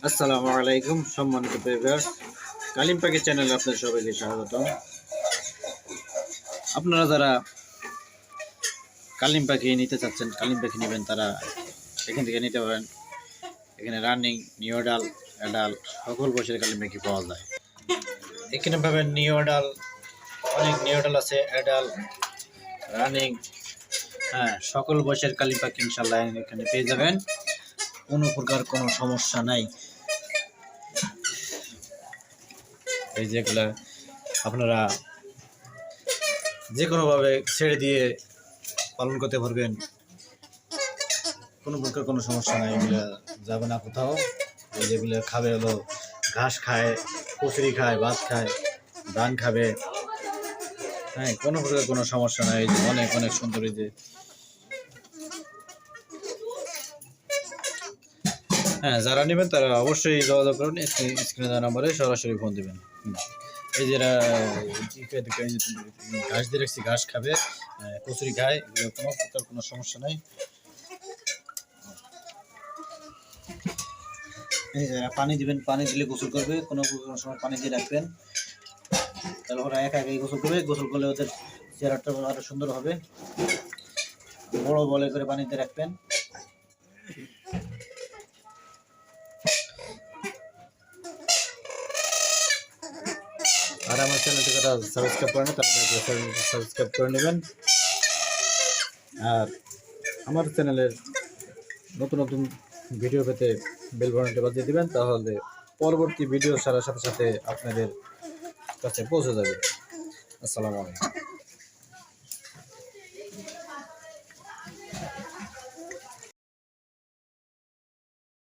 আসসালামু আলাইকুম সম্মানিত ভিউয়ার্স, কালিম পাখি চ্যানেলে আপনাদের সবাইকে স্বাগতম। আপনারা যারা কালিম পাখি নিতে চাচ্ছেন, কালিম পাখি নেবেন, তারা এখান থেকে নিতে পারেন। এখানে রানিং, নিউডাল, অ্যাডাল সকল বয়সের কালিম পাখি পাওয়া যায়। এখানে পাবেন নিউডাল, অনেক নিউডাল আছে, অ্যাডাল, রানিং, সকল বয়সের কালিম পাখি ইনশাল্লাহ এখানে পেয়ে যাবেন। কোনো প্রকার কোনো সমস্যা নাই। এই যেগুলা আপনারা যে কোনোভাবে ছেড়ে দিয়ে পালন করতে পারবেন, কোনো প্রকার কোনো সমস্যা নাই। এগুলা যাবে না কোথাও। এই যেগুলো খাবে হলো ঘাস খায়, কচুরি খায়, ভাত খায়, ধান খাবে। কোনো প্রকার কোনো সমস্যা নাই। এই যে অনেক অনেক সুন্দর। এই যে যারা নেবেন তারা অবশ্যই যোগাযোগ করুন। স্ক্রিনে দেওয়া নাম্বারে সরাসরি ফোন দেবেন। এই যে ঘাস দিয়ে রাখছি, ঘাস খাবে, কচুরি খায়, এগুলো কোনো প্রকার কোনো সমস্যা নাই। পানি দিবেন, পানি দিলে গোসল করবে, কোনো সময় পানি দিয়ে রাখবেন, তাহলে ওরা একা একাই গোসল করবে। গোসল করলে ওদের চেহারাটা আরো সুন্দর হবে। বড় বলে করে পানিতে রাখবেন। আর আমার চ্যানেলটি যারা সাবস্ক্রাইব করেন তারা সাবস্ক্রাইব করে নেবেন। আর আমার চ্যানেলের নতুন নতুন ভিডিও পেতে বেল বাটনটি বাজিয়ে দিবেন, তাহলে পরবর্তী ভিডিও ছাড়ার সাথে সাথে আপনাদের কাছে পৌঁছে যাবে। আসসালামু আলাইকুম।